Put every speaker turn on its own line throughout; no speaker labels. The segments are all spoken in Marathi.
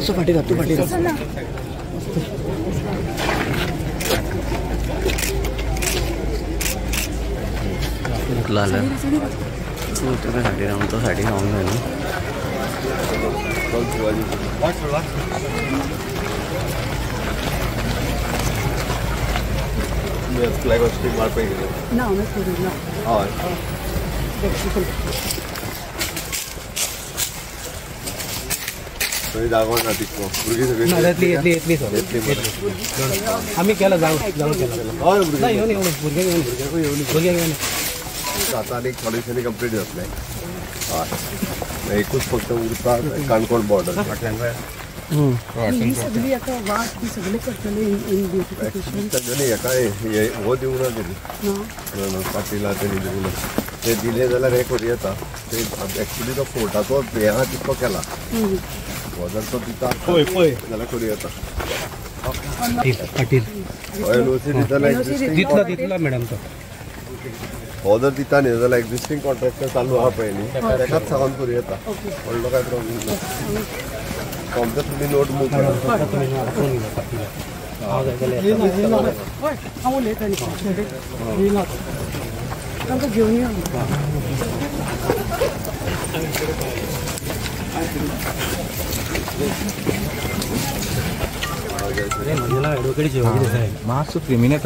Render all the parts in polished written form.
थोडंसं फाटी राहतो लाल साठी राहून तो साठी खाऊन जाईल आम्ही केला जाऊ
आता एक सॉल्युशन कंप्लीट होत नाही एकूच फक्त उरता काणकोण बॉर्डर हो देऊ ना पाटीला ते दिले जाल्यार हे करूं येता ते एक्चुली तो फोर्टाचो हें तितको केला जर तो दिता जाल्यार करूं येता
दितला मॅडम तो
ऑर्डर दिता न्ही जाल्यार एक्झिस्टींग कॉन्ट्रॅक्टर चालू आहा पळय न्ही तेकाच सांगून करूं येता व्हडलो काय प्रॉब्लेम ना फक्त तुमी नोट मूव करा
घेऊन या
मास्क क्रिमिनल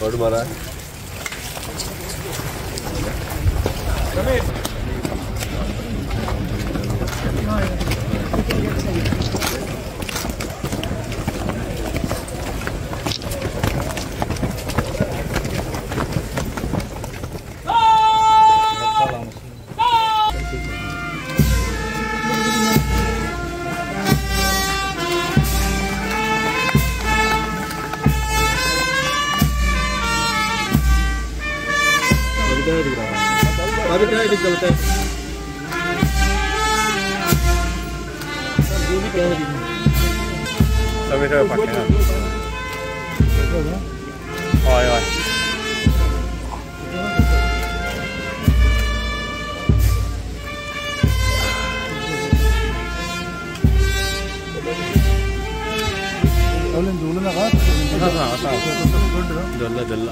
थोड मारा
अभी क्या चलता है
टोमॅटो पाकळ्या हय हय जल्ला जल्ला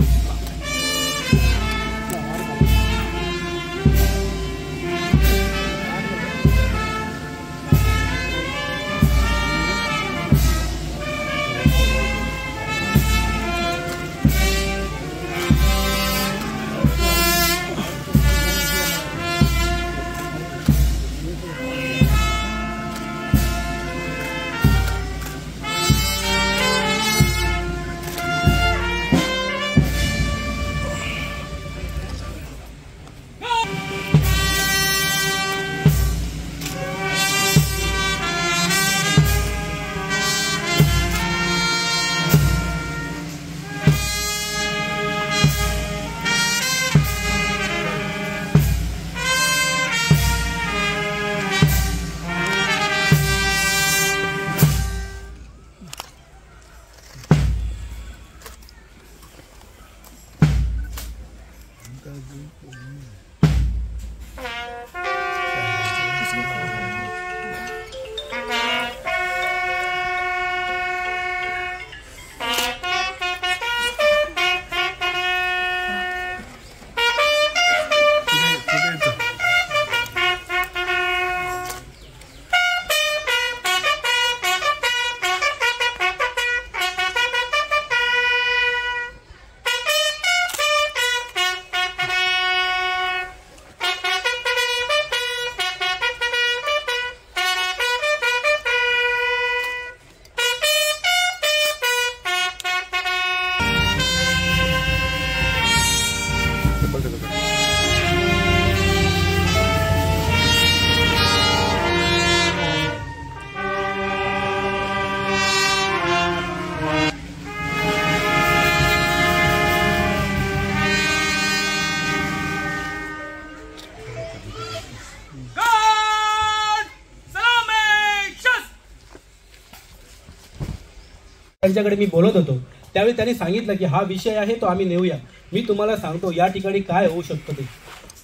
त्यांच्याकडे मी बोलत होतो त्यावेळी त्यांनी सांगितलं की हा विषय आहे तो आम्ही नेऊया. मी तुम्हाला सांगतो या ठिकाणी काय होऊ शकतं ते.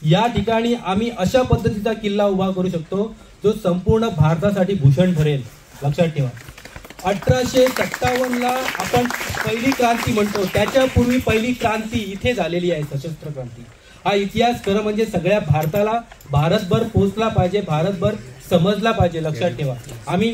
या ठिकाणी आम्ही अशा पद्धतीचा किल्ला उभा करू शकतो जो संपूर्ण भारतासाठी भूषण ठरेल. लक्षात ठेवा. 1857ला आपण पहिली क्रांती म्हणतो, त्याच्यापूर्वी पहिली क्रांती इथे झालेली आहे, सशस्त्र क्रांती. हा इतिहास खरं म्हणजे सगळ्या भारताला, भारतभर पोहोचला पाहिजे, भारतभर समजला पाहिजे. लक्षात ठेवा. आम्ही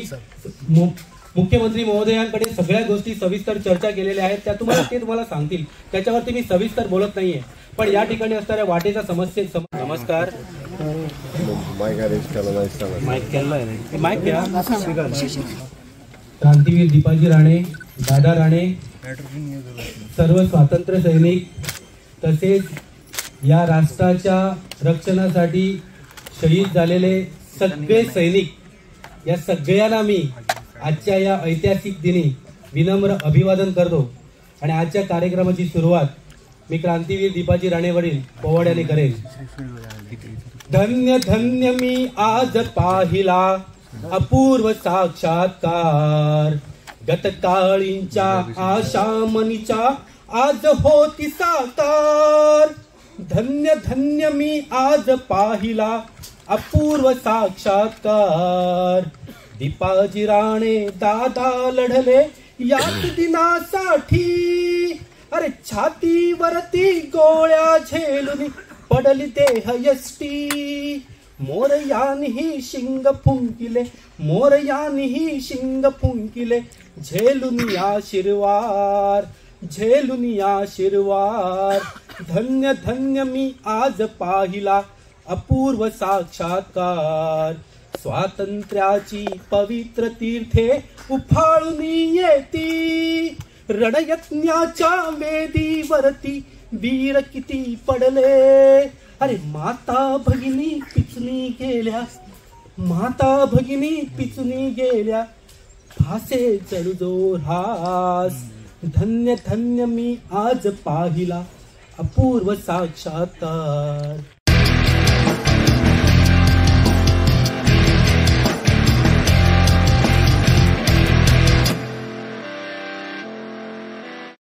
मुख्यमंत्री महोदयांकडे सगळ्या गोष्टी सविस्तर चर्चा केलेल्या आहेत, त्या तुम्हाला सांगतील, त्याच्यावरती मी सविस्तर बोलत नाहीये. पण या ठिकाणी असणाऱ्या वाटेचा समस्ये. नमस्कार.
माईक अरेंज केला नाही सांगा.
माईक केलाय रे. माईक घ्या.
क्रांतीवीर दीपाजी राणे, दादा राणे, सर्व स्वातंत्र्य सैनिक, तसेच या राष्ट्राच्या रक्षणासाठी शहीद झालेले सगळे सैनिक, या सगळ्यांना मी आजच्या या ऐतिहासिक दिनी विनम्र अभिवादन करतो. आणि आजच्या कार्यक्रमाची सुरुवात मी क्रांतीवीर दीपाजी राणे वडील पोवाड्याने करेल. धन्य धन्य मी आज पाहिला अपूर्व साक्षात्कार, गतकाळींच्या आशा मनीच्या आज होती साकार. धन्य धन्य मी आज पाहिला अपूर्व साक्षात्कार, दीपाजी राणे दादा लढले याच दिनासाठी. अरे छातीवरती गोळ्या झेलून पडली देह यष्टी, मोरयानही शिंग फुंकिले, मोरयानही शिंग फुंकिले, झेलून या शिरवार, झेलून या शिरवार. धन्य धन्य मी आज पाहिला अपूर्व साक्षात्कार, स्वातंत्र्याची पवित्र तीर्थे उफाळून येती, रणयज्ञाच्या वेदीवरती वीर किती पडले. अरे माता भगिनी पिचनी गेल्या, माता भगिनी पिचनी गेल्या, फासे चढजो रास. धन्य धन्य मी आज पाहिला अपूर्व साक्षात्कार.